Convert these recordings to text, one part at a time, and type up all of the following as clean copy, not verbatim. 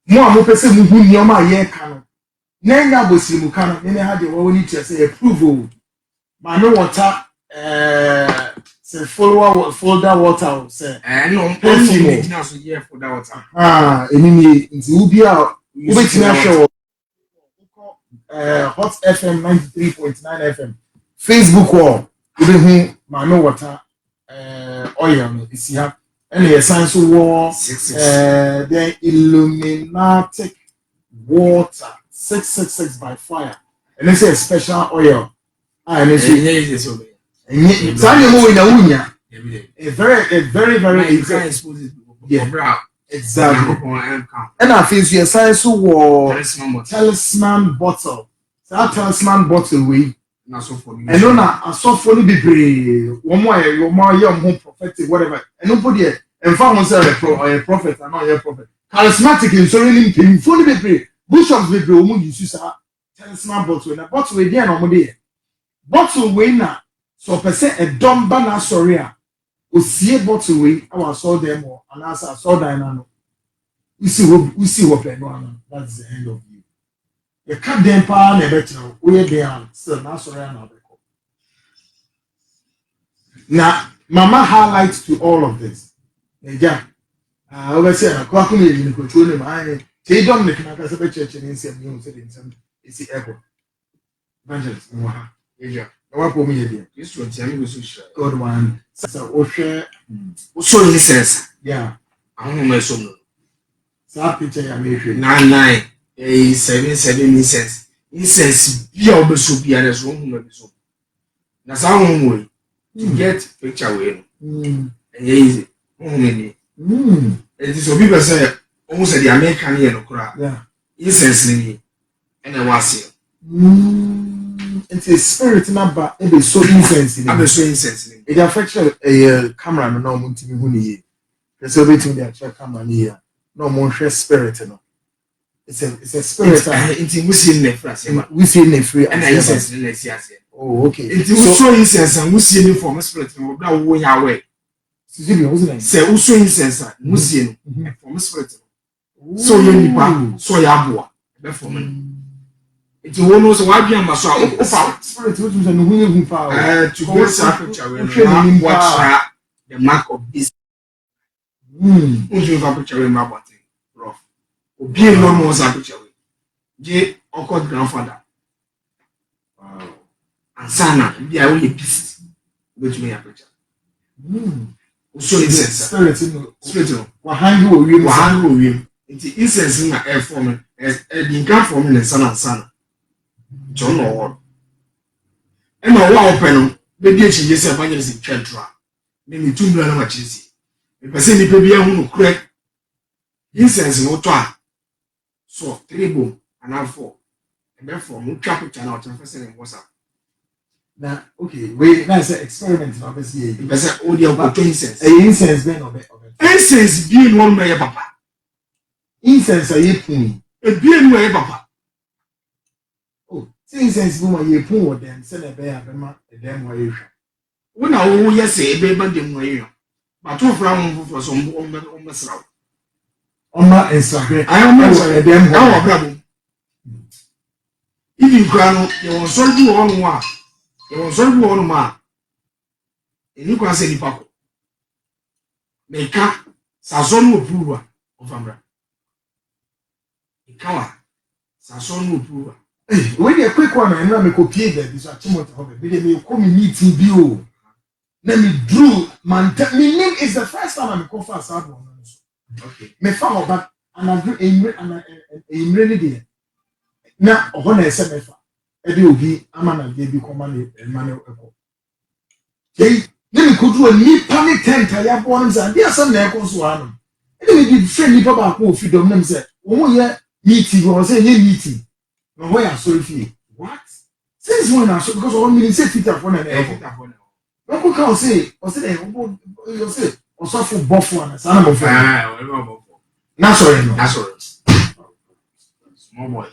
mo a mo pese mu hu nioma ye ka no na nya bosiri mu ka no ne ha de wo ni say approve ma no water say folder water say no possible so here folder water eni nti ubi a ubetimi ahwe Hot FM 93.9 FM Facebook wall ubehu ma no water oil no isi ha and the science war the Illuminatic water 666 by fire and it's a special oil and it's a very exactly and I feel your science war talisman bottle that talisman bottle we and no na asofo ni bebre wo mo your home prophetic whatever and nobody and found himself a prophet and not a prophet charismatic in so really painful bebre bishops bebre wo mo use sa talisman bottle na bottle we dey na mo dey bottle we na so person a domba na sorry a osie bottle we our saw them or and as I saw that no we see what no that's the end of you. You can't then power never tell where they are still not sorry now mama highlights to all of this. Yeah, I always say I can't come in control my they don't make my church and say you said in some it's the echo evangelist yeah what for me here this one tell me we so God one so o share so incense yeah I don't know so so picture ya me hwe 99 incense be obeso bia na so hu no so na sa hu we to get picture we and easy hu me it is obi be say almost the American here no kra yeah incense ni and was it's a spirit number e be so incense ni it affects a camera no mo ntimi hu ni ye so between the check camera ni here no mo hwe spirit no it's a spirit it's we see in free and incense in the oh okay it's so incense and we see in from spirit no bra wo ya we say we so incense we see from spirit so you nipa so ya boa be for me it won no so wa bia ma so ofa spirit we no hu power to go sacrifice we watch the mark of this unju va picture we ma bot rough obi no mo sa picture we je okot grandfather wow and sana bia we peace with me a picture so spirit no wa hang wo wiem it incense na air form the can form in sana John no e ma wa open no be die chi yesi evangelist twentro me ni tumra na ma chisi me pese ni pe bia hu no kure incense no to a so 3 boom and 4 and therefore no twa picture na o tan fese ni WhatsApp na okay we na say experiment na pese ye pese o dia ko incense incense be no be incense bi no no ye papa incense aye pun e bi no ye papa incense bo ma ye pun wo dem se na be ya be ma dem wo ye hwa wo na wo ye se e be ba dem wo ye ba to fra mo fo so mo sraw Oma Instagram. I am not dem ho brabo ibi kra no ye won so du won wa ye won so du won ma eni kwa se ni pako meka saso no puwa ofambra ikawa saso no puwa when you quick one and me copy there this achievement of it be me come meeting bi o na me drew man me name is the first time I come for sad one okay me fa oba and I do in really there na oho na ese me fa e dey obi ama na dey bi come na e ko dey me could do a ni panic tent ya bo no say dey asem na e ko so anu e dey be friend ni papa ko freedom na me say wo ye meeting or say ye meeting no way I sorry for what since when I so because all mean say Peter for na Peter for now no can say o say you say o so for bofo na sana mo for na sorry no that's all small boy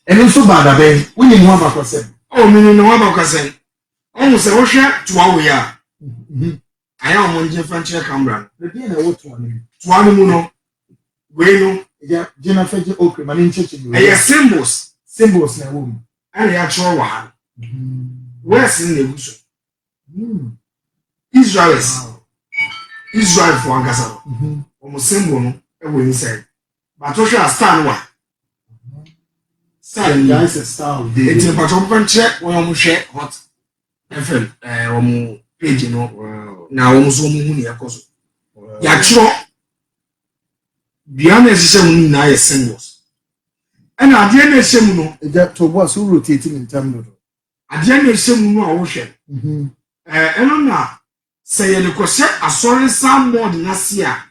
and so bad abeg we need one back say oh me no one back say on say wo hwe to awo ya aya mo nje fan che camera the be na wo to anu mu no we no Yeah, Jennifer Okre, my name church. Symbols na woman. And ya chọ wa. Where's in the bush? Israel for Ankasa. Omo symbol no e wo inside. But what you stand wa? Stand guys a star. It's a patch of check when omo share hot FM omo page no. Na omo so omo hu ne yakoso. Ya chọ bia na ehye mu na ye symbols. And ade na ehye mu no, that to was who rotating in time no. Ade na ehye mu no a wo hwe. Eno na say ye ko se asori sam mod na se a.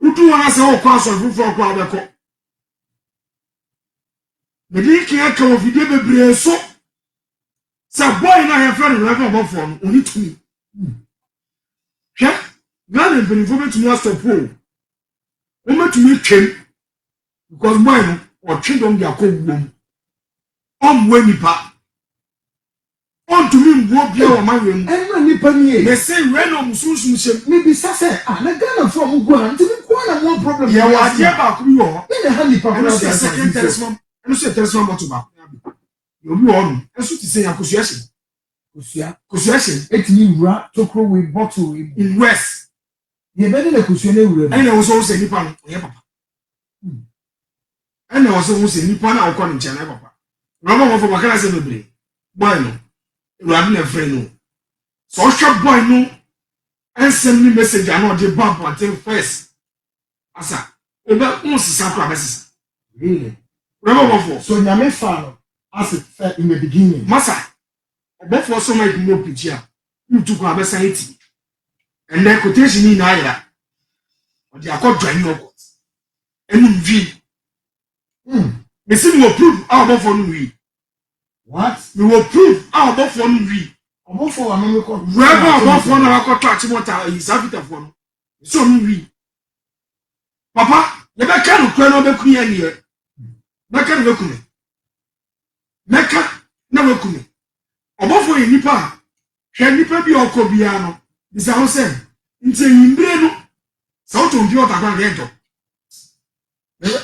Utu wona se wo kwa asori fufu kwa abeko. Medi ki aka wo video bebre so. Sa boy na ye friend na ka bofo no, oni tumi. Hwe, na le benifo betumi astop o. O metumi twem. Because boy no or children dia ko wom. Omwe nipa. On to me wo bia o manwem. Enra nipa ni e. They say when o musunsun shem. Me bi sase na Ghana from go na ntimi ko na mo problem. Ya wa dia ba ku yo. Me na ha nipa ko na second telephone. Eno se telephone bottle ba. You bi on. Enso ti say yakosu ehye. Kosu ehye. Etini wura tokro we bottle we in west. Ye be na kosu na wura. Ene wo so say nipa no ye papa. Ene wo so say nipa na akọ nche na papa. Na mo fo makana se bebre. Boy no. Ewurade na friend no. So hwe boy no and send me message and all the bump until first. Asa, oba unsisa kwa besisa. Really? Remember before. So nyame fa no as it felt in the beginning. Masa, before so make no picture. You took kwa besa eti. And then quotation ni na ya. O di akọ dwan you got. Enu mvi. Me see me prove how before no wi. What? We will prove how before no wi. Obofo wa no ko. Wherever obofo na akọ to achimota is Africa for no. So no wi. Papa, you be kan kura no be kunya ni e. Meka na wekumi. Meka na wekumi. Obofo yi nipa. Hwe nipa bi okọ bia no. Bisa ho se, nti yimbre no. Sa o to mbi o ta kwa gento.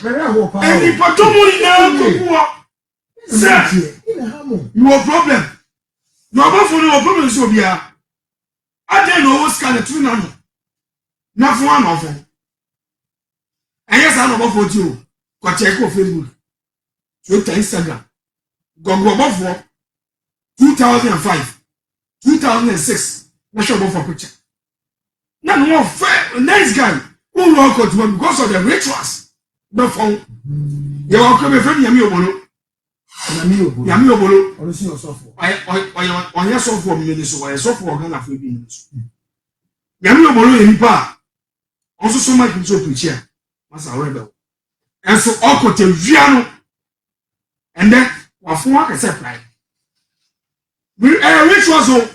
Mere ho pa. Eni pa to mo ni na ko. Sir, you have problem. No obofo no problem so bia. Ade no o scan the two na no. Na fo an ofo. Anya sa no obofo ti o. Ko check ko Facebook. Twitter, Instagram. Gogo bofo 2005, 2006. Na show bofo picture. Na no nice guy. Who walk out to because of the rituals. Before you walk me friend Yami Obolo. Yami Obolo. Only your software. I your software me so I software Ghana for being. Yami Obolo nipa. Also so much into preacher. Masa rebel. And so all the viano. And then wafun can say pride. We rituals so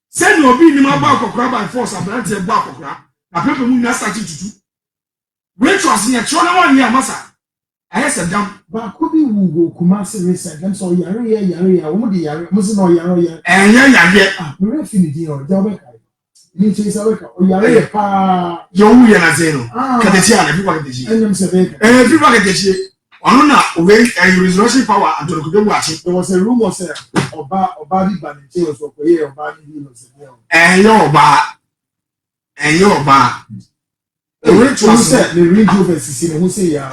send your be ni ma ba kokora by force abranti e ba kokora. Na people mu na start tutu. Rituals ni e tro na wan ni amasa. I say dam ba ko bi wu go kuma se recent dem so yare ya wo de yare mo se no yare yare ah me refi ni di o ja be kai ni che sa we ka o yare pa yo wu ya na say no ka te chi ana people ka te chi enyem se be ka people ka te chi ono na owe resurrection power atorokodo wachi. There was a rumor say oba di banite was okoye oba ni no se be yo oba the ritual say the radio versus who say ya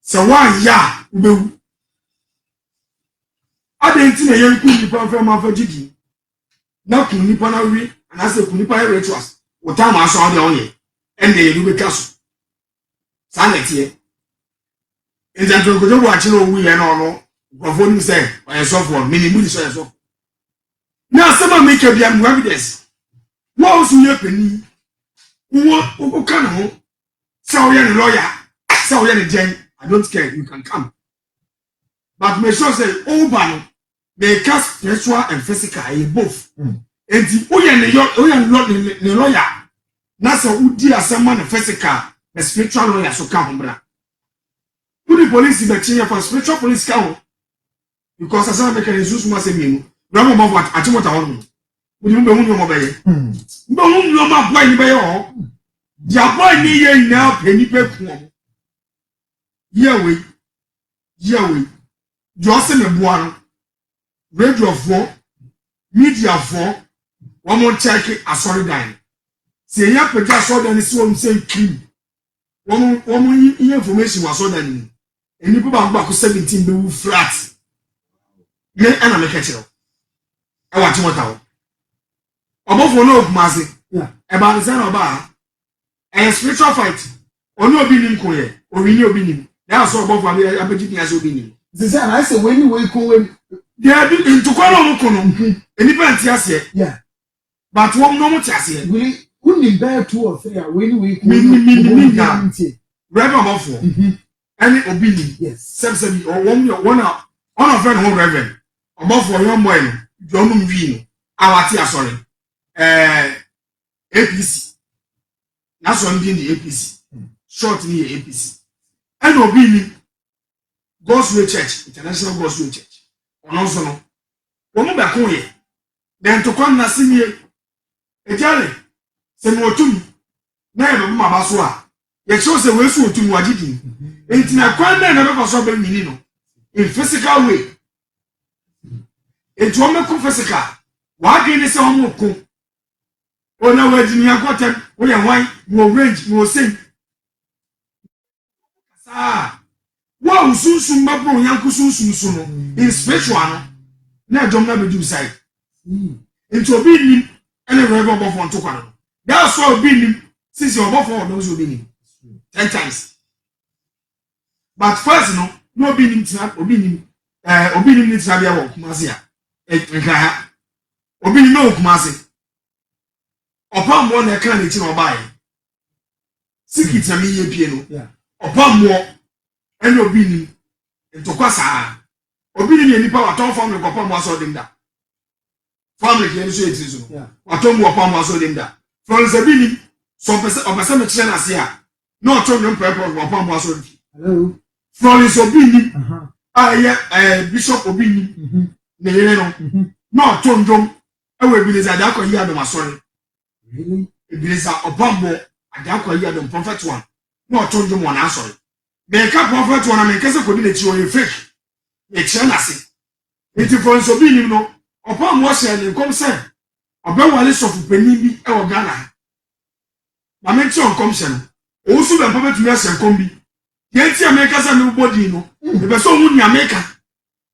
so one ya ubewu adenti na yen ku nipa fa ma fa gidi na ku nipa na wi na say ku nipa rituals o ta ma so ade onye en dey lu be kaso sanetie nja to ko wachi no wu ye na ono gofo ni say o so for minimum so so na sama make bia mu evidence wo so ye pani wo kana ho say o ye ni lawyer say o ye ni gen I don't care, you can come. But make sure say Obano may cast spiritual and physical both. And the Oya lawyer. Nasa Udi as someone physical, the spiritual lawyer so come bra. Who the police in the for spiritual police come? Because as I make a Jesus must say me. Grandma about what I want to own. We don't know no obey. No boy ni be yo. Dia boy ni ye now penny pe yewe Jose me boa radio for media for one more check asori dan se ya peta asori dan si won say cream one information was asori dan eni ba gba ko 17 be flat ye ana me kechiro e wa timota wo obofo no okumaze e ba nse na oba a spiritual fight oni obi nim ko ye owini obi nim na so obofo abeji ni aso obi nim This is I say when you wake when they are into kwano kono eni pa ntiase yeah. But one no mutiase Really only bear 2 or 3 when you wake me Reverend Mofo any obi yes. Sebsebi or one of friend home reverend Mofo yon boy no jonum wi no awati asori APC na so ndi the APC short ni APC and obi ni Gospel Church International Gospel Church ono so no womu ba ko ye den to kon na simie ejale se mo otum na e ma ba so a ye show se we so otum wagidi enti na kwan na be so be nyini no in physical way enti o me ko physical wa gi ni se o mo ko ona wadi ni akotem wo ye hwan wo range wo sen sa wa usunsun mabro yanku sunsun no in spiritual no na jom na be do side into obi nim ene rebe obofo nto kwa no that's why obi nim since your obofo no so obi nim 10 times but first no obi nim tina obi nim ni tina bia wo kumase a nka ha obi nim no kumase opa mo na kan ni ti no bae sikit na me ye pie no opa mo ene obi nim nto kwa saa obi nim nipa wa ton family ko pa mo aso dem da family ke so etiri so wato mo pa mo aso dem da from zabini so opese me kire na se a no to no prepare mo pa mo aso dem hello from Obini Bishop Obini ne yele no to ndom e we Ebenezer da akọ yi adom asori really Ebenezer obambo ada akọ yi adom prophet one no to ndom wona asori me ka prophet one me kese kodi na chi o fake e kire na se enti from Obini no obambo se ne kom se obewale sofu pani bi e wo Ghana ma me ti on kom se no o su be papa tumi ase kom bi yenti America sa me body no e be so hu ni America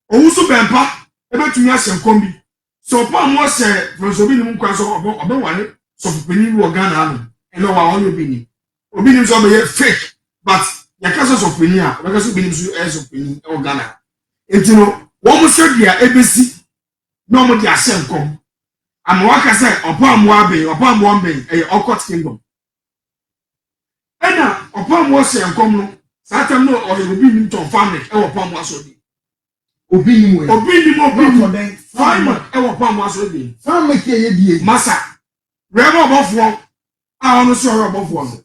o so bempa e be tumi ase nkom bi so pa mo se from Obini mu kwa so obewale so peni wo Ghana no e no wa Obini so be fake but ya kasa so peni a be kasa Obini so e so peni e wo Ghana enti no wo mo se dia ebesi no mo dia ase nkom amwa ka se opa mo ambe e okot kingdom ena opa mo se nkom no Satan no or Obini to family e wo pam aso di Obini mo family e wo pam aso di family ke ye die masa rebo obofo a ono so obofo no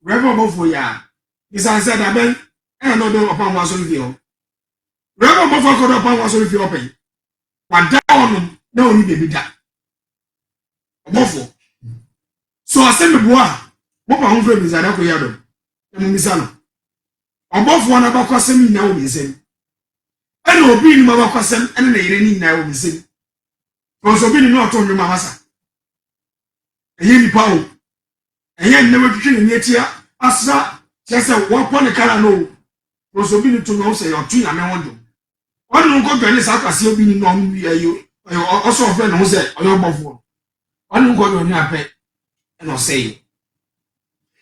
rebo obofo ya isa said aben e no do pam aso di o rebo obofo ko do pam aso di open wada ono na oni bebi da obofo so asem boa mo pa ho fre bizada ko ya do e mo misano obofo na bakwasem nyina wo misem ene obi ni mabakwasem ene na yire ni nyina wo misem ko so bi ni no to nwuma masa eye ni pawo eye ne wetwetwe ni etia asra chese wo pon kara no ko so bi ni to no se yo tu ya me wondo onu ko gbe ni sakwase obi ni no wi ayo oso ofre no se oyo obofo onu ko do ni ape ene o say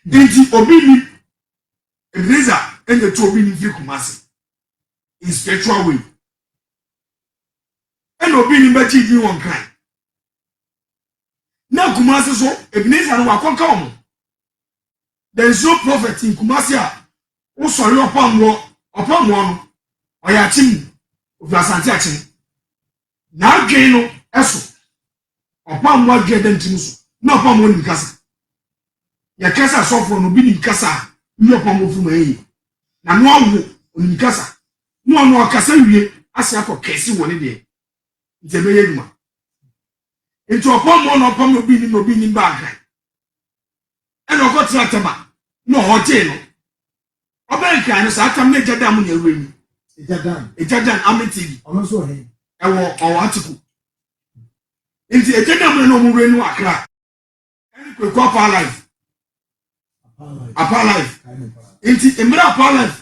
dinti obi ni Ebenezer and the two Obini free Kumasi in spiritual way. And Obini Bachi you one cry. Now Kumasi so Ebenezer no wakon come. There is no prophet in Kumasi who sorry upon one or ya chim of the Santiago. Now Jano Esso upon what get them to no upon one in Casa. Ya Casa so from Obini Casa. Yo pamo fu mai na no awu onikasa no akasa wie ase akọ kesi woni de nte be yeduma enti opamo no opamo obi ni bag e no ko tratema no hotel no bɛn kan no saa tam na agya dan mu na ewura ni agya dan ameti ɔno so he ɛwɔ ɔwɔ atiku nti agya dan mu na ɔmo wura ni wɔ Accra ɛne Kwaku Apa Life nti mmerɛ Apa Life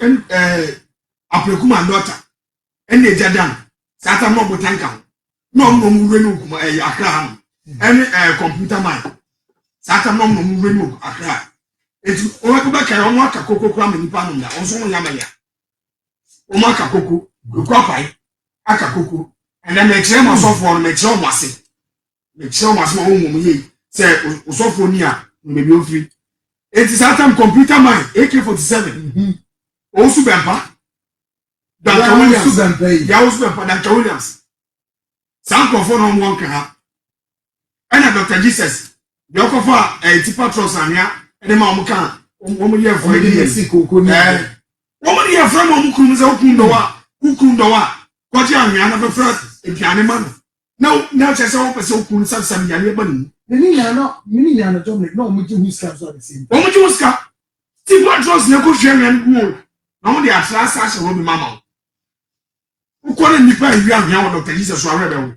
Apreku Mandota ɛne agya dan saa tam na ɔbɔ tanka ho na ɔmo wura ni wɔ Accra ha ɛne computer man saa tam na ɔmo wura ni wɔ Accra. Eti o ba ka o aka koko kura me nipa no ya o so nya me ya o ma aka koko kwa pai aka koko and then me kire mo sofo no me kire mo ase ma o mo ye say o sofo ni a me bi ofiri eti satam computer man AK47 o su bempa Danka Williams ya o su bempa Danka Williams san kofo no mo nka ha ana Dr. Jesus bi okofa tipa trust ania ene ma omuka omu ye fo ye si koko ni omu ye fo ma omu kunu ze ukun do wa kwaji anwa na befra eduane ma no na che se wo pese ukun sam ya ne ba ni ni nya no jom no omu ji huska so the same omu ji huska ti pa trust ne ko hwe nwan mu na omu de atra sa hye wo bi mama ukore nipa wi anwa wo Dr. Jesus so awre be wo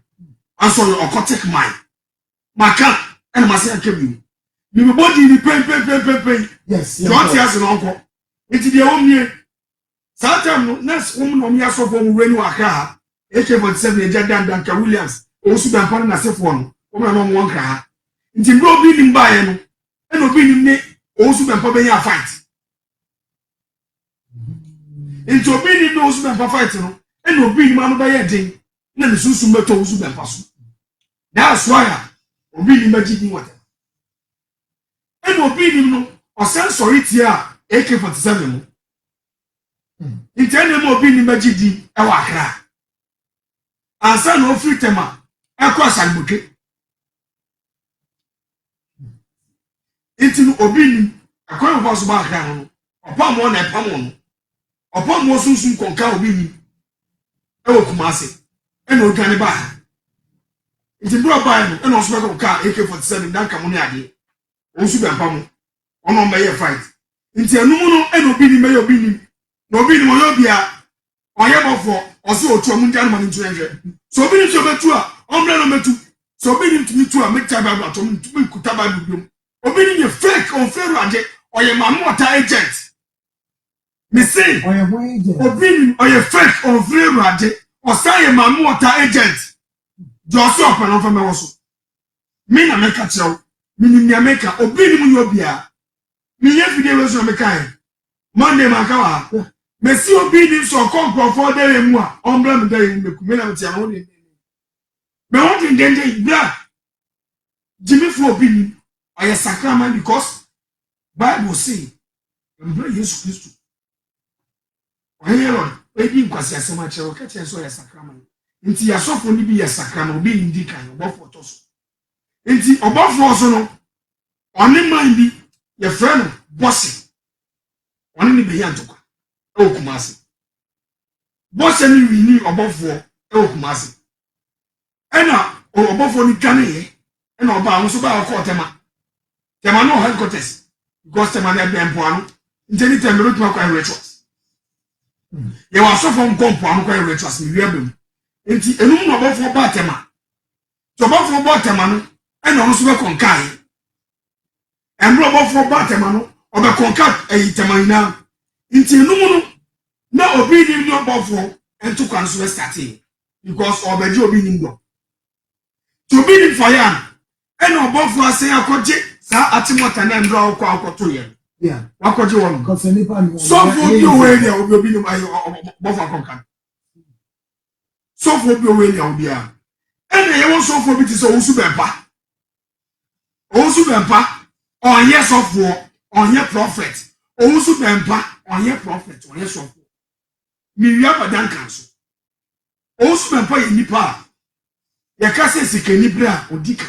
aso yo occultic mind maka ene ma se akabi mi body ni pen yes don't you ask no uncle it dey home here satam no next home no me aso for mu renu aka AK47 agya Danka Williams o su ban pan na sefo no o na no won ka ha nti bro bi nim ba ye no e no bi nim ne o su ban pa be ya fight nti obi nim no o su ban pa fight no e no bi nim anu ba ye den na ne susu meto o su ban pa so that's why obi nim ba gidi wata eno obi nim no osan sorry tia AK47 mo intene mo obi nim agidi e wa Accra ansa no free tema e kwa sanbuke intinu obi nim akwa mo so ba Accra no opa mo na epa mo no opa mo sunsun konka obi nim e wo Kumasi eno odwane ba intinu bro ba no eno so be konka AK47 Danka mo ni ade onsu be mpam ono meye fight nti enum no eno bi ni meye obi ni no obi ni mo yo bia oye bofo oso otu amu ndan ma ntu enhwe so obi ni so betu a omre no metu so obi ni ntumi tu a meta ba ba to ntumi kuta ba biom obi ni ye fake on fero age oye mamota agent me say oye ho agent obi ni oye fake on fero age o say ye mamota agent jo so opa no fa me wo so me na me ka chew minim ya meka obi ni mu yobia mi ye fide we so meka Monday maka wa mesi obi ni so konko for dey mu a ombra me dey meku me na mtia no dey me want in dende bra Jimmy for obi ni oye sacrament because Bible say mbra Jesus Christ oye Lord we di nkwasi asema che o ka che so oye sacrament nti ya sofo ni bi ya sacrament obi ndi kan obofo to so nti obofo so no oni man bi ye friend bossy oni ni be yantoko e o Kumasi bossy ni wi ni obofo e o Kumasi ena obofo ni twane ye ena oba ahun so ba ko tema no headquarters because tema na be mpo anu nti ni temero tuma kwa rituals ye wa so fo nkompo anu kwa rituals ni wi abem nti enum no obofo ba tema to obofo ba tema no ena ono so be konkai embro bofo batema no obe konkat tema ina nti enum no na obi nim no bofo ento kwan so start because obeje obi nim do to obi nim fire ena obofo asen akoje sa atimota na embro akọ akoto ye yeah wakoje won because nipa ni so for bi owe dia obi nim ayo bofo akonkan so for bi owe dia obi a ena ye won so for bi ti so osu bempa onye sofo onye prophet onsu bempa onye prophet onye sofo mi wi abadan kanso onsu bempa ye nipa ye ka se sikeni bra odika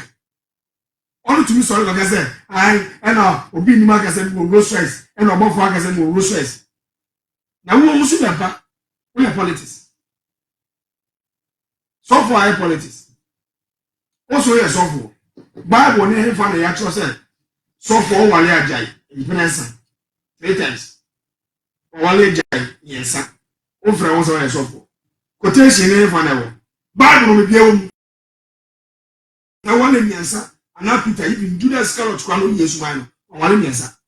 onu tumi sori lo ka se ai ena obi ni ma ka se mo Rolls-Royce ena obofo ka se mo Rolls-Royce na wo onsu bempa we politics sofo ai politics oso ye sofo Bible ni hefa na ya tro se so for wale ajai imprensa 3 times wale jai yensa ofra won so yesofo quotation ne fa na wo bible me bia wo na wale yensa ana Peter even Judas Iscariot kwa no Yesu man no wale yensa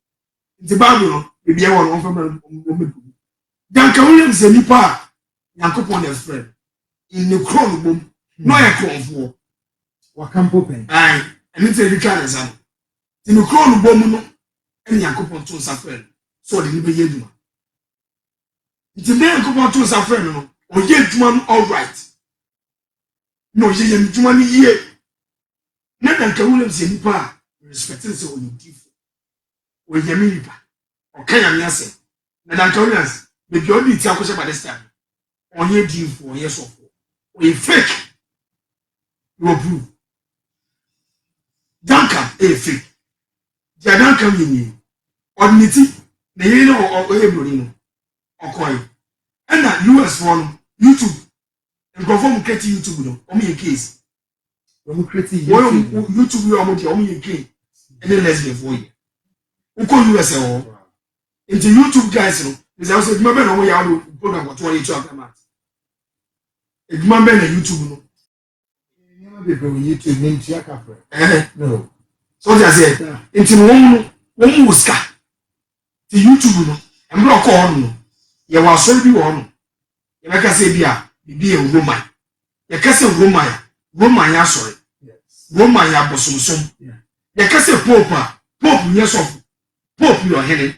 nti bible no me bia wo no fa mo me Danka Williams se nipa Yankopon is friend in the crown bom no ya kronfo wakampo pen ai eni te bi kan nsa in the crown bom no eni Yankopon to nsa friend so de ni be yeduma nti me Yankopon to nsa friend no o ye duma no all right no ye duma ni ye na Danka Williams se nipa respect se o ni tifo o ye mi nipa o kan ya mi ase na Danka Williams baby only ti akose by this time onye tifo onye sofo we fake you prove Duncan fake ja Duncan yini odniti na yini no o hebrew no okoy and na US one YouTube and perform create YouTube no o me case o mo create YouTube yo mo di o me case and lesbian for you uko US o into YouTube guys no is also remember no ya no program what one you talk about remember na YouTube no be go YouTube name tia kafre no so just say into won muska ti YouTube no em block on no ye wa so bi won no ye be ka say bia bibi e Roman ye ka say Roman ya sorry Roman ya bosomsom ye ka say Pope nye so Pope yo hene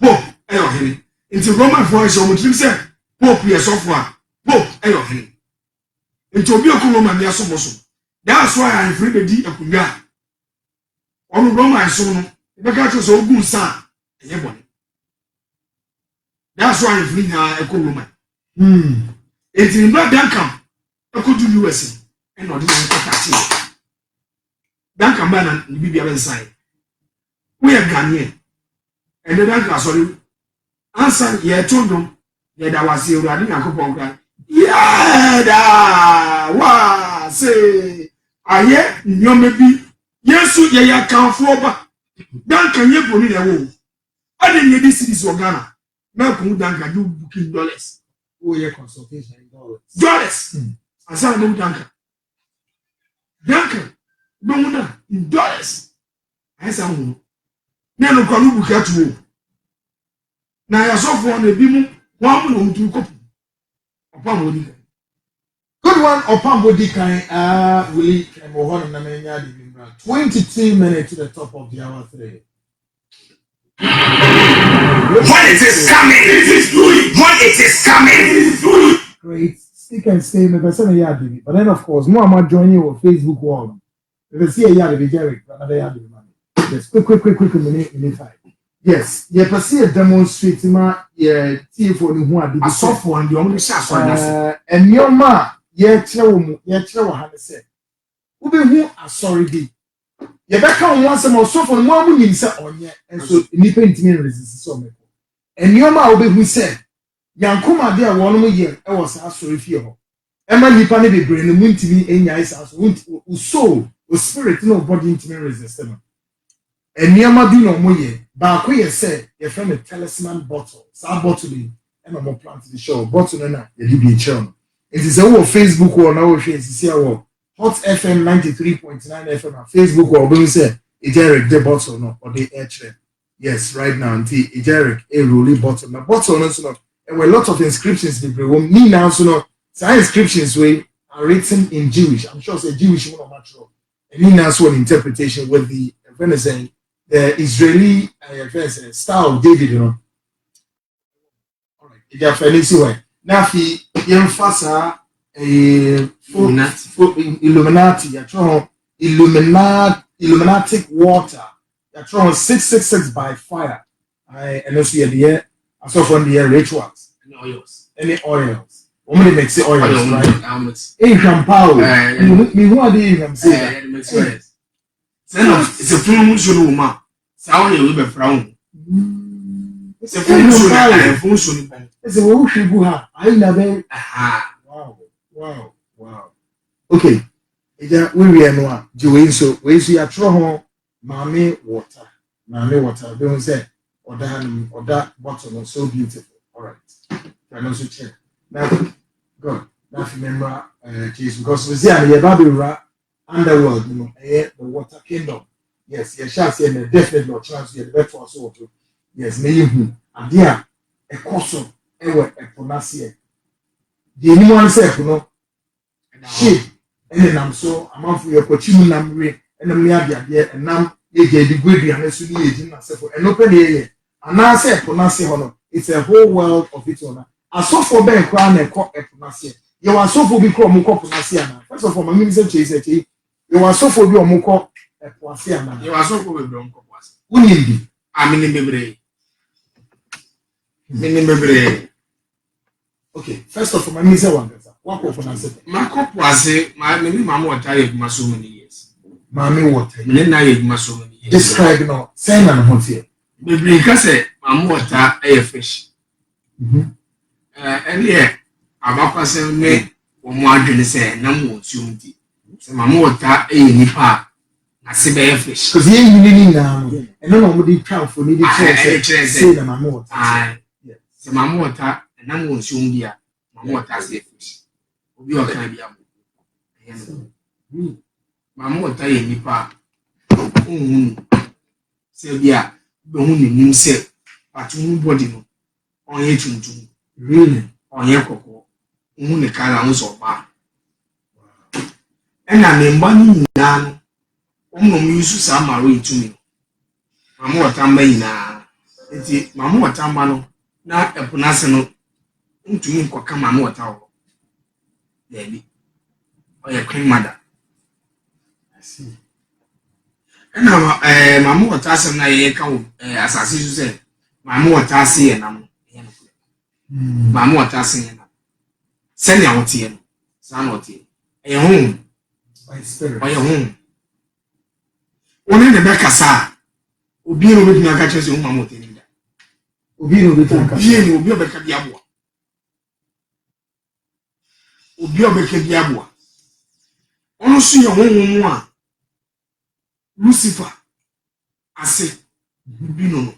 Pope ayo hene into Roman for so mo trim say Pope ye so for Pope ayo hene into obi okuno ma mia somoso that's why I free the di akunya onu Roman so no e be ka so ogun san eye bone that's why I free na ekonoman enti in blood Duncan ekodu US e no de na nkata Duncan ba na bibia ben sai we are Ghanaian and then Duncan sorry answer ye tondom ye da wase urade Yakobon kan yeah da wa say aye nyome bi Yesu ye ya kanfo ba Duncan ye boni na wo ade nye di cities o Ghana na ko Duncan do booking dollars o ye consultation dollars asa no Duncan no na in dollars asa hu na no kwa no bukatu na ya so for na bi mu wa mu no ntu kopu good one Opambodi kan Willie Kemohon na menya de bimbra 22 minutes to the top of the hour 3 when it is coming it is doing when it is coming it is doing great stick and stay me person ya de but then of course more am join you on Facebook wall if see ya de Jerry another ya de man yes quick minute 5 yes ye person demonstrate ma ye tie for ni hu ade so for and the only share for us enioma ye kire wo ha ne se wo be hu asori di ye be ka won asem so for mo amu nim se onye enso nipa ntimi resist so me enioma wo be hu se yankoma de a wono mo ye e wo sa asori fie ho e ma nipa ne be bre ne mu ntimi enya isa so wo soul o spirit no body ntimi resist no enioma bi no mo ye ba ko ye se ye friend a talisman bottle sa bottle ni e no mo plant the show bottle na ye bi e channel it is our Facebook or now we see our Hot FM 93.9 FM on Facebook or we say Ejerick the bottle no or the air yes right now until Ejerick a rolling bottle na bottle no so and a lot of inscriptions the me now so no some inscriptions we are written in Jewish. I'm sure it's a Jewish one or natural and me now so an interpretation with the saying the Israeli style of David you know all right if you are fancy way now fi yemfasa Illuminati ya tro Illuminatic water ya tro 666 by fire and also the so from the rituals any oils only make say oils right champagne me who are they say it's a full show ma sao ye we be frown it's a full show it's a wo hwigu ha I never wow okay eja we no a je we so ya tro ho mame water be won say or that bottle was so beautiful. All right. Can also check. Now, God, now remember, Jesus, because we see the Babylon underworld, the water kingdom. Yes, yes, shall say definitely not chance the better also. Yes, may you, and dear, a course a pronunciation. The anyone said, she, and then I'm so, I'm off for your coaching number, and I'm near and now you get the good and as you need and open here. And I say pronunciation, it's a whole world of its own. I saw for Ben Crown and cock a pronunciation. You are so for become Muko pronunciation. First of all, my minister chase you are so for your Muko a pronunciation. You are so for Bronco. Who need I mean, memory. Okay, first of all, my minister one. What pronunciation? My cop was my mini mamma tired so many years. Mammy water. Then so many years. Describe no, send and hot here. Maybe because I'm water a fish. And yeah, about person me or more than say, no more soon. So my water a nipa. I see the fish. Because here you need now, and no one would count for needed say the mamma. So my water and I'm going soon, dear. My water say fish. You are kind of my water a nipa. Say, yeah, the woman you say, but nobody no on your chum. Really, on your cocoa, the car was of bar. And I mean, money now, use some married to me. Mamma Tambay it's Mamma Tambano, not a pronunciation to me, Mamma Tower. Baby, or your grandmother. I see. And now, Mamma Tassan, I come as I see you say, Mamma Tassi and I'm. Mamma Tassin. Send your tea, son or tea. A home, by spirit, by your home. Only the Becassa will be with me. I catch your mamma. Ubino with you, will be a Becca Diabua. Will be a Becca Diabua. Only see your home. Lucifer, I say, Bino.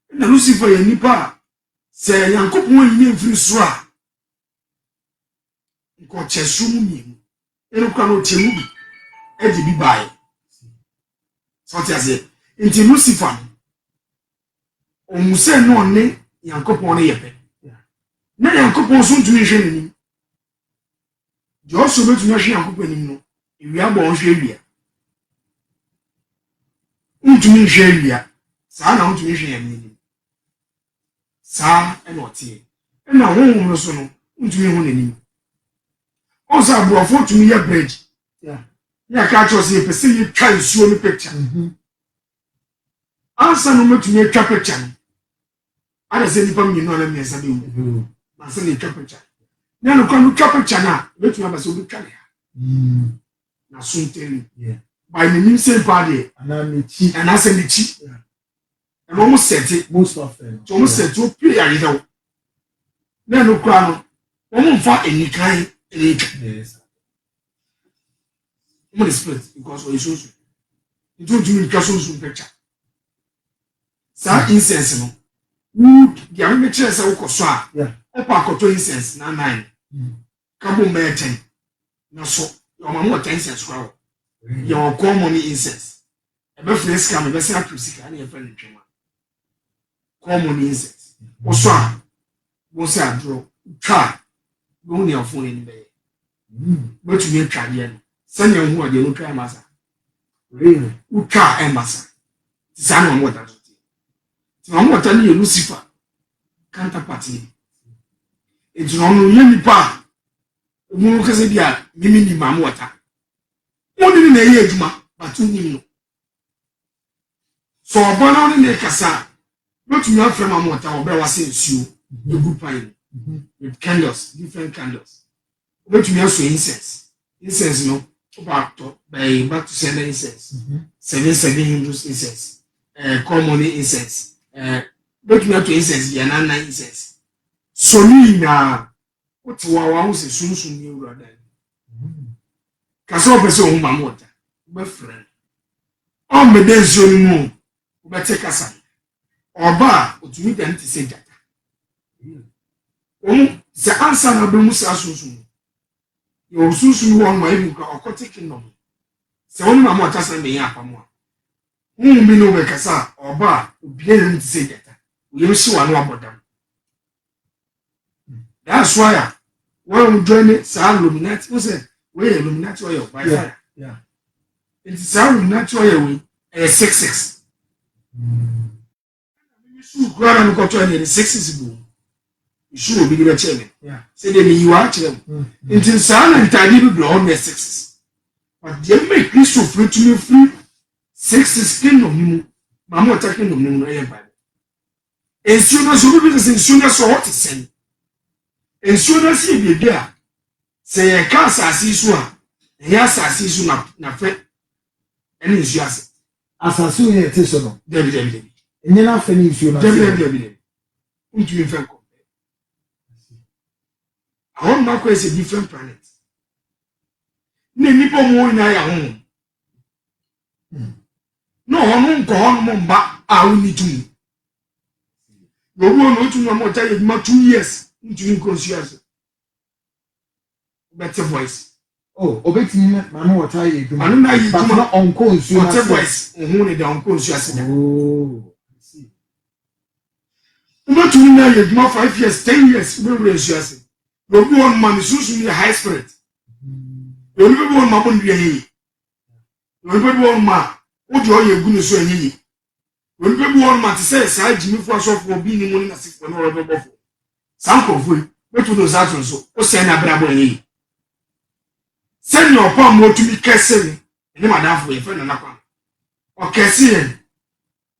And Lucifer, a nipa, say, young couple in free sra. Got Chesumi, and cannot tell me, Eddie be by. So I say, into Lucifer. On say no name, young couple on a yepe. Now, young couple soon to mention. You also bet to mention young couple anymore. If we are born Australia, to me, Australia, Sana to me, Sa and what here. And now, one was no, to me, one also, I brought to me a bridge. Yeah, catch us here, Pacific try show me picture. Answer no to me a trapper channel. I don't say anything you know, let me say, I say a trapper channel. Now, you can trapper channel, let me have a so good channel. Na soon tell you. Yeah. By the new same party. And I'm cheap. And I send the cheap. And almost set it. Most of them. So almost set to play a little. Then no crown. One for any kind. Yes. I'm split because we so. You don't do me castle picture. Some incense no. The only chance I will so. Yeah. Opa to incense na 9. Kabo me 10. Na so. Your mamma 10 cents crowd. Your common incense. A birthday scam, a best accuracy, and your friend. Common incense. Also, won't say I draw. Try. Go near phone in the bay. But you get Canadian. Send your who are the local massa. Really? Who try and massa. San what I do. I'm not telling you, Lucifer. Counterparty. It's not only part. Umu kase bia mimi ni mamu wata. Woni na ye adwuma but uni no. So obana oni na kasa. Not me afre mamu wata obe wase nsuo e group pine with candles, different candles. But me aso incense. Incense no about by back to send incense. 7 Hindus incense. Common incense. But me to incense ya na incense. So ni na what wa say sunsun ni ura dan. Kasa o pese o ma mota. Be friend. O me den so ni mu. ubete kasa oba otumi dan ti se jata se ansa na be musa sunsun yo sunsun won ma ibu ka okote kingdom se woni ma mo tasa me ya apamo mi no be kasa oba obi na ti se jata we si wa no abodam that's why when join sa Illuminati we say we Illuminati or your by fire it's sa Illuminati or we 66 you grab and go to any 66 boom you should be the chairman say they you are chairman it's sa na ntadi bi blow on 66 but they make Christ free to me free 66 kingdom ni mama attacking them no empire ensure na so be say ensure na so what is saying ensure na see be there say ye ka asase so a ye asase so na fe ene ensure ase asase ye te so no David enye na fe ni ensure na David untu me fe ko awon ma ko is a different planet ne nipo mo ina ya ho no hono nko hono mo mba a woni tumi no no tumi mo ta ye ma 2 years untu me conscious better voice obetini ma no wota ye dum anu na ye dum na onko ensure better voice ohun ne da onko ensure ase I see ubetumi na ye dum 5 years 10 years we ensure ase no bi won man susu ni high spirit no bi won ma bon ye no bi won ma o de o ye gu ne so enyi no bi won ma te say sa jimi fu asofo bi ni mu ni na sifo no ro bofo sanko fu wetu do zatun so o se na brabo enyi send your palm mo to be kessing ni madam for your friend na kwa o kessing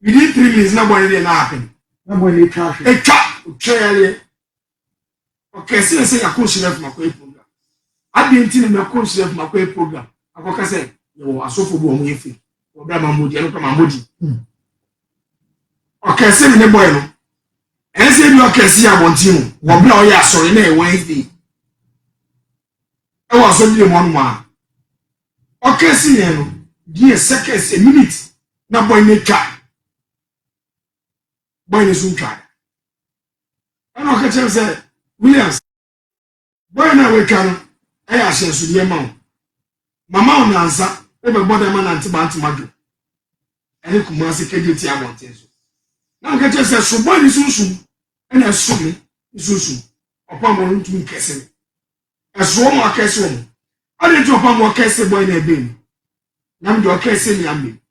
within 3 minutes na boy dey na happen na boy dey trash e twa o twele o kessing say ya ko shire from akwa program abi enti na ko shire from akwa program akoka say yo asofo bo mo yefi o bra mamodi eno kwa mamodi o kessing ni boy no ense bi o kessing abontin wo bra o ya asori na e Wednesday I was only one man. Okay, see you. Dear seconds, a minute. Now, boy, make car. Boy, is soon car. I know what you say, Williams. Boy, now we can. I ask you to the amount. Mamma on answer. Everybody, man, anti-bantamadu. And you come and say, KDT, I want it. Now, get yourself so boy is soon. And I saw me, soon. Upon one to me, kissing. Eso mo akese mo ade to pa mo akese boy na ebe na mdo akese ni ambe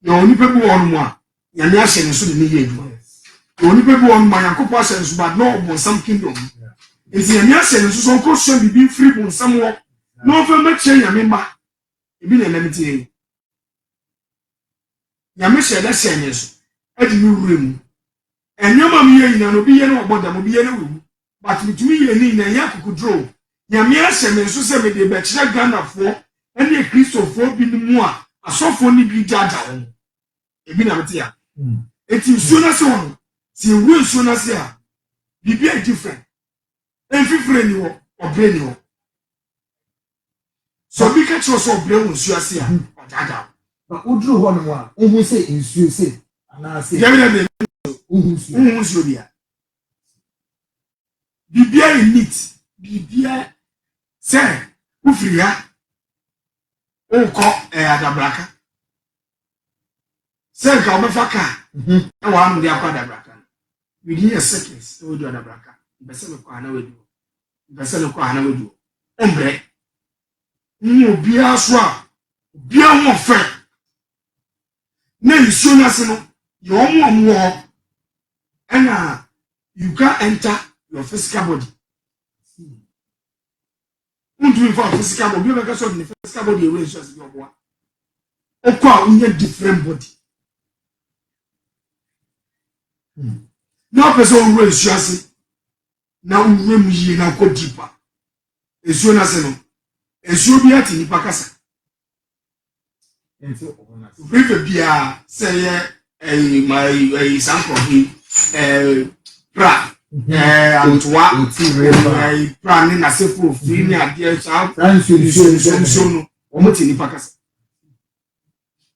na oni pe bi won mo a ya ni ahye ne so de ni ye eduma oni pe bi won mo yakopo ahye ne so bad no bo some kingdom ezi ya ni ahye ne so so ko so bibi free bo some wo no fa ma che ya me ma ebi na lemiti ya me she da she ne so adi mi wure mu enyama mi ye nyina no bi ye no oboda mo bi ye no wu but mitumi ye ni na ya kokudro nyame ahye me so se me de be kire Ghana fo ene Christopher bi ni mu a asofo ni bi jaja won ebi na mete ya eti nsuo na se won si wu nsuo na se a bibi a different enfifre ni wo obre ni wo so bi ka chiro so obre won nsuo ase a jaja ba udru ho no a ohun se nsuo se ana se yabe na ohun nsuo dia bibi a neat bibi a se ufria onko adabraka se ka obefa ka e wa am dia kwa adabraka within a seconds e wodu adabraka bese me kwa na wedu ombre ni obi aso a obi a fe na nsuo na se no yo omo and you can enter your physical body. Unto for physical body, you make sure the physical body away just your boy. Okwa unye different body. Now person will just now room ye na go deeper. Esuo na se no. Esuo bi ati ni pakasa. enti ona Brief bia say my sample he pra antwa pra ni na sefu free ni ade sa no omo ti ni pakasa.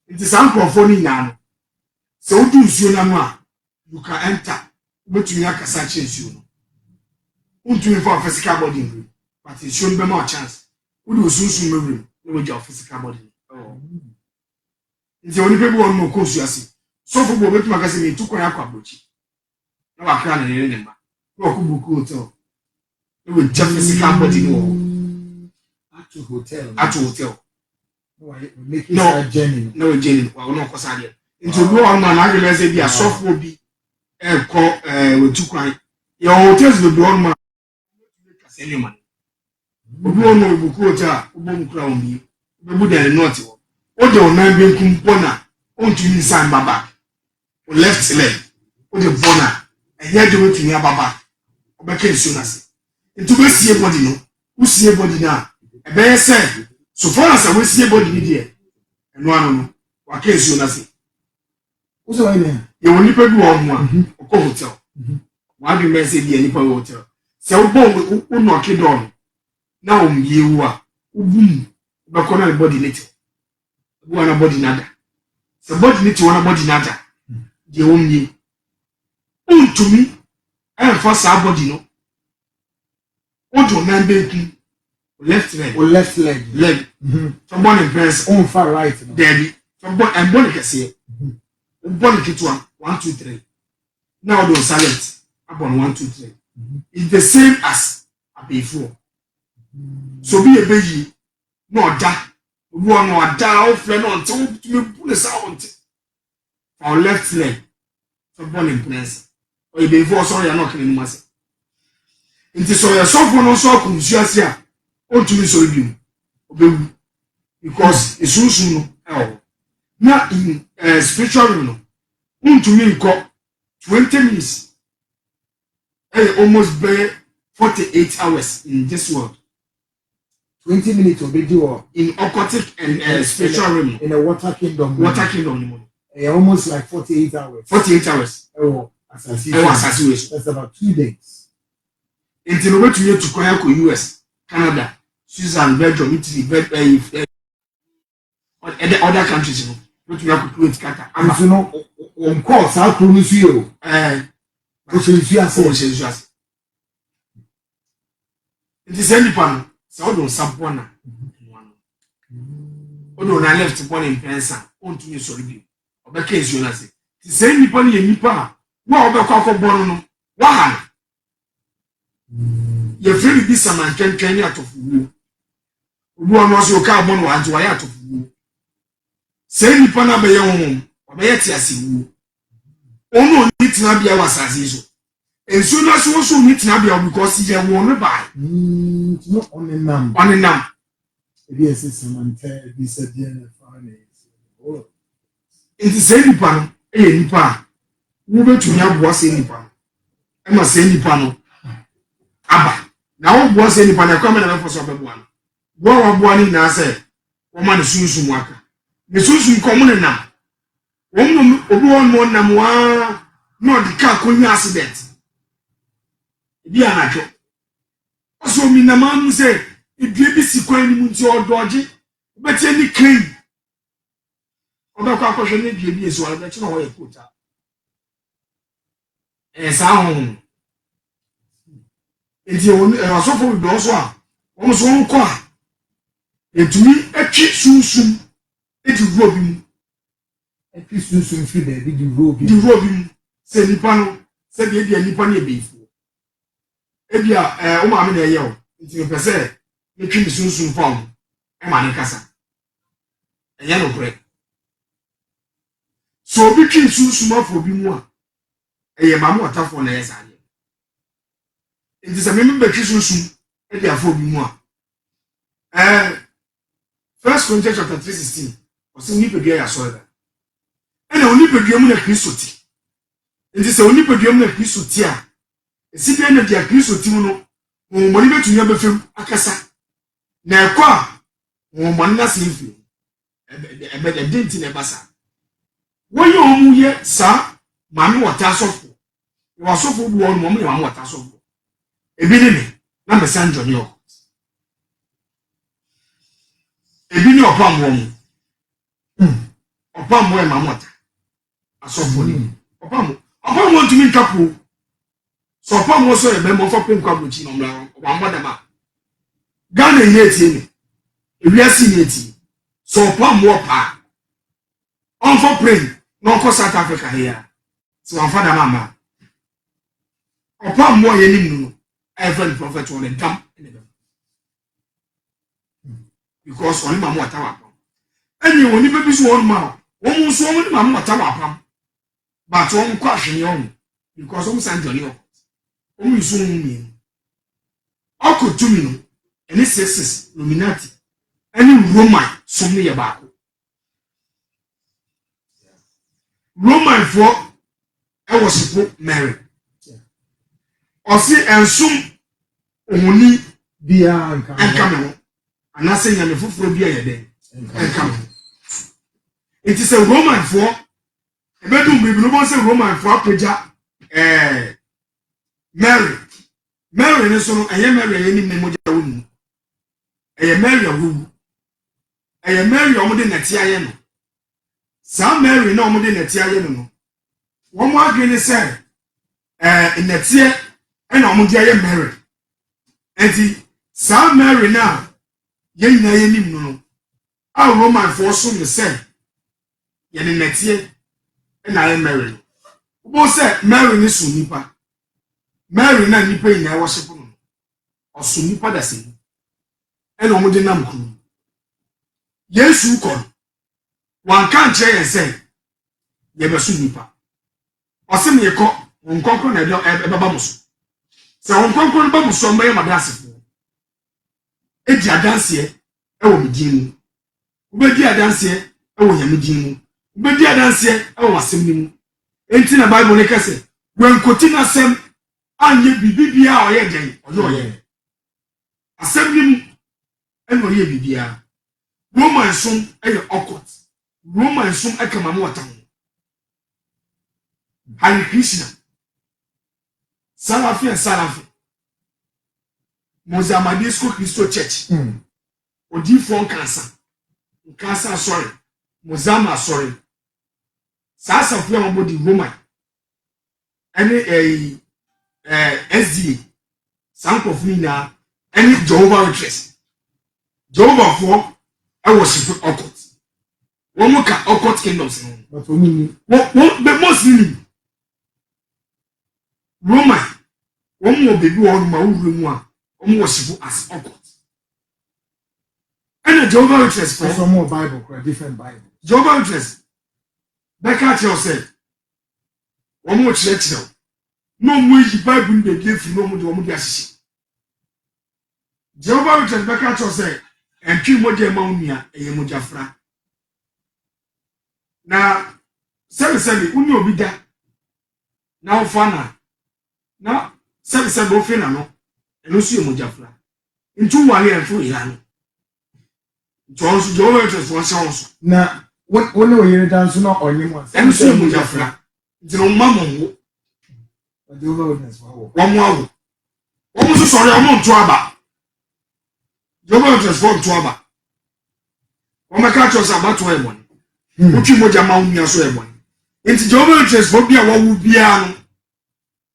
Nti sample for ni nya no So do nsuo na no a you can enter between akasa che nsuo no untumi for physical body but nsuo no be ma chance we do sunsun memory no we your physical body nti oni pe bi won no ko nsuo ase so fo bo betuma kase me tukwan akwa bochi na wakra na ne ma no ko buku hotel no we just physical body no at hotel no journey wa no ko sa de nti obi won na na agbe say bi asofo bi ko we tukwan your hotels do won ma kase ni ma obi won no buku hotel obo nkura won bi obi de north wo o de onan bi nkumpo na o ntumi san baba o left leg o de bona ehia de wetumi ababa o be ka nsu na se ntumi sie body no o sie body na e be say so far as we sie body ni de eno anu no wa ka nsu na se o so why na ye woni pe bi wo mo a o ko hotel wa bi me say bi ani pa hotel se o bo o no ke don na o miewu a o bum be ko na body ni te wana body nada se body ni te wana body nada de o mie untumi e fa sa body no o do na be left leg from born in press on far right daddy from born and born kese born kitwa 1 2 3 now do silent upon 1 2 3 it's the same as before so be a baby no da one no da o friend on to me pull the sound on left leg from born in press or before sorry I'm not killing myself nti so ya sofo no so kunsuase a ontumi so bi obewu because esunsun no na in spiritual no ontumi nko 20 minutes almost be 48 hours in this world 20 minutes obeji wo in occultic and spiritual realm in a water kingdom almost like 48 hours that's about 2 days. Until we went to Koyako, US, Canada, Switzerland, Belgium, Italy, other countries, but we have to create Qatar. And you know, on course, how to miss you? Which is yes. It is any pan, so don't support. Although I left one in Pensa, on to me, sorry, or the case you say. The same Nippon in Nipa, what about Coco Bono? Why? Ye free bi saman kenken ya tofuwo obu ono so ka abon wa anto ya tofuwo se nipa na be ye honhom obeye ti asiwu ono ni tina bia wasase so ensu na so ni tina bia because ye won no ba no onenam ebi ese samante bi se dia na finance enti se nipa no e nipa wo betumi aboa se nipa e ma se nipa no aba na wo bo se nipa na kwa me na me foso bebo an bo wa bo ani na se wo ma ne sunsun aka ne sunsun ko mo ne nam wo mo obi won mo nam wa no di ka ko nya accident bi anacho so mi na ma mu se ebie bi si kwan ni mu nti odoje betie ni clean oba kwa kwhwe ne bie bi eso ala be chi na wo ye kota sa ho enti won asofo do so a won so nko a etumi atwi sunsun eti ro bi mu atwi sunsun fi be bi di ro bi mu se nipa no se bi e nipa na ebefu e bia o ma me na ye o enti me pese me twi sunsun fam e ma ne kasa enye no kure so bi twi sunsun afọ bi mu a eye ma mo otafo na yesa ade enti se me be twi sunsun e bia afọ bi mu a 1 Corinthians chapter 3:16 osi ni pedua ya so da ena oni pedua mu na Kristo ti enti se oni pedua mu na Kristo ti a esi bia na dia Kristo ti mu no mo ni betunya befem akasa na ekwa mo na se mfi ebe denti na basa woyɛ omu ye sa mami wata sofo wa sofo bu on mo me mami wata sofo ebi ni me na me san joni o ebi ni opam wo mu opam wo e mami wata asofoni opam want to mean couple so opam so e be mo for pem kwabrochi no mra opam dama Ghana here tie ni ewiase ni eti so opam wo pa on for pray no ko South Africa here so on father mama opam mo ye ni nu I friend prophet on the dam because only mama watawa any oni be so on ma won so on mama watawa pam but won kwa hwene on because won san jolly won so on akotumi no any sexes luminati any Roman so me ye ba Roman for I worship Mary osi ensum ohuni bia anka me anase nyame foforo bia ye den anka me it is a Roman for ebedum bibi no say Roman for apeja Mary ne so no eye Mary ye ni memoja wonu eye Mary awu eye Mary omode nati aye no sa Mary na omode nati aye no wo mo adwene say nati ena omode aye Mary enti sa Mary na ye nyina ye nim no a Roman for so me say ye ne nati ena aye Mary wo say Mary ni so nipa Mary na nipa ina e worship no oso nipa da se ena omode nam kunu Yesu kon wan kan che ye say ye be so nipa osim ye ko nkonkro na e baba muso se nkonkro ba muso mba ye madasefo edi adanse e wo medin mu ubedi adanse e wo nyamedin mu ubedi adanse e wo asem ni mu enti na Bible ne kase wen koti na sem anye bibibia oye den oye asem ni mu e no ye bibia Roman som e ye occult Roman som e kama mo watan Hare Krishna Salafi Mozambique Christo Church odi fon kansa sorry Mozama sorry sasa fia mo body Roman any SDA sankof ni na any Jehovah Witness Jehovah for I worship occult one more occult kingdoms but only what the most Roman one more baby one ma wuru mu a one worship as occult and Jehovah Witness for some more Bible different Bible Jehovah Witness Becca tell said one more church now no more you Bible dey give no more dey asisi Jehovah Witness Becca tell said and twi moja ma unia eye moja fra na sebe uni obi da na ofana na sebe ofina no eno su moja fra ntu wale enfu ira no ntu Jehovah Witness won se won na woni oyere dan so na onye mo eno su moja fra nti no mama wo Jehovah Witness wo wo so sori o ntu aba Jehovah Witness for ntu aba o meka cho sa bato e bon uchi moja ma unia so e bon nti Jehovah Witness for bia wo bia no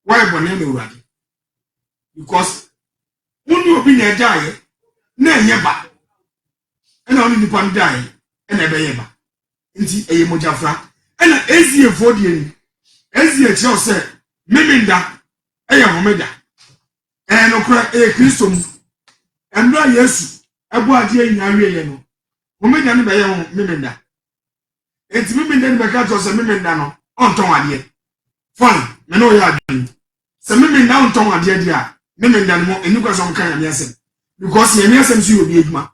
why bon na urade because woni obi na ejaye na enye ba ena oni nipa ndai ena ebe ye ba nti eye moja fra ena ezie fo die ni ezie che o se miminda eye homeda no kra Kristo mu embra Yesu ebo ade enyawe ye no homeda ne be ye ho miminda enti miminda ne be ka to se miminda no onton ade fine me no ya adwen se miminda onton ade dia miminda no eni kwa so nkan ya mesem because ye mesem so obi eduma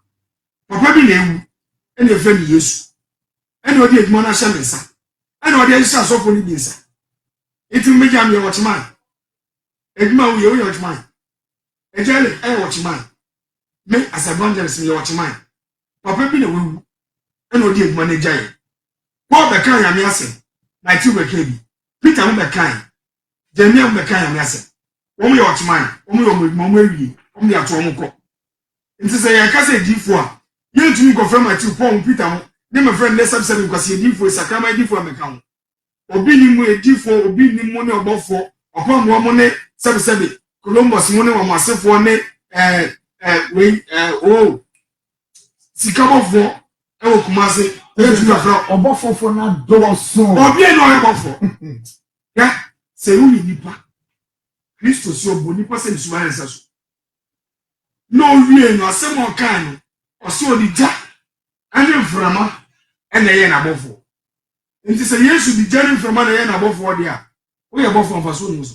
papa bi na ewu ene efe ni Yesu ene odi eduma na hye mensa ene odi ahye asofo ni bi nsa enti meja me watchman eduma wo ye watchman ejele watchman me as a evangelist me watchman papa bi na wewu ene odi eduma na jaye Paul be kan ya me ase na ti be kan bi Peter mo be kan Jeremiah mo be kan ya me ase wo mo ye watchman wo mo ye mo mo awie wo mo ya to mo ko nti se ya ka se difo a ye ntumi ko frama ti Paul Peter mo ne me friend ne subscribe ko se difo sakrama difo me kan obi ni mu edifo obi ni mu ne obofo okwa mo ne sebe Columbus mu ne wo masefo ne we o sikabofo e wo Kumasi e tu afro obofo na do so obi e no obofo ya se uni nipa Kristo si obo nipa se nsuwa ensa so no wie no asem o kan no o se odija ane mframa ene ye na bofo nti se Yesu di jari mframa na ye na bofo dia wo ye bofo mfa so no so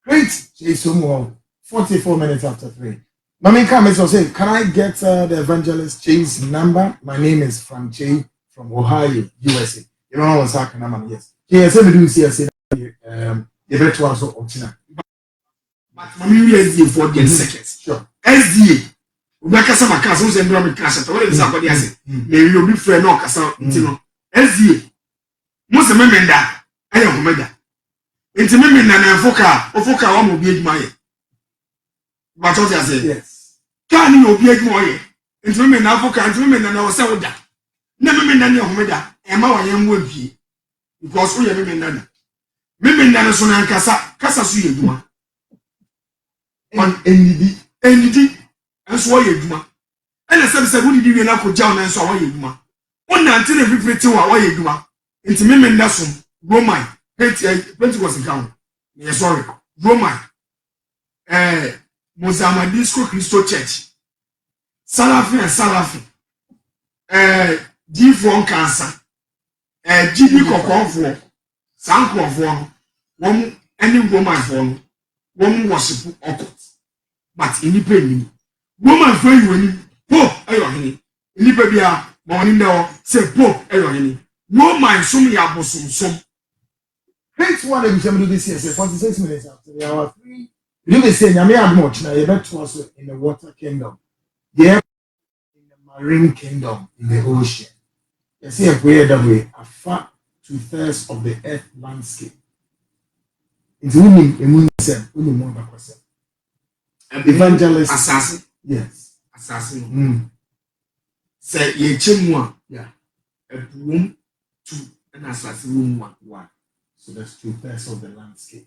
great Jesus mo 44 minutes after 3. Mami come and say, can I get the evangelist Jay's number? My name is Frank Jay from Ohio, USA. You know what's happening, yes. Yes, we do see us the virtual option. But Mami we SDA for 10 seconds. Sure. SDA. We kasa makasa so ndro me kasa to we nsa kwadi ase. Na wi obi frɛ na okasa ntino. SDA. Mo se memenda aye homeda. Nti memenda na ofoka wa mo bi adwuma ye. But what you say? Yes. Can you be a boy? Into me now for country men and I was so that. Never mean any of me that. Emma, I am with you. Because we have women done. Women done so and Casa Suyuma. On ND, and so you do. And the same said, who did you not go down and so you do? One until every pretty while you do. Into women that's some Roman. Pentecost account. Yes, sorry. Roman. Mozambique Christo Church. Salafi. D4 cancer. GB Coconfo. Sanko for one any woman for one worship occult. But independent. Woman for you, Pope, Ayohini. Independent, morning now, say Pope, Ayohini. Woman, some yabosum, some. Great one, we shall do this year, 46 minutes after the hour 3. You be saying, I may have much now. You bet also in the water kingdom, yeah, in the marine kingdom, in the ocean. You see, a prayer that way, a far 2/3 of the earth landscape. It's only a moon self, only more back yourself. Evangelist, assassin, yes, assassin. Say ye chimwa, yeah, a room 2 and assassin room 1. so that's 2/3 of the landscape.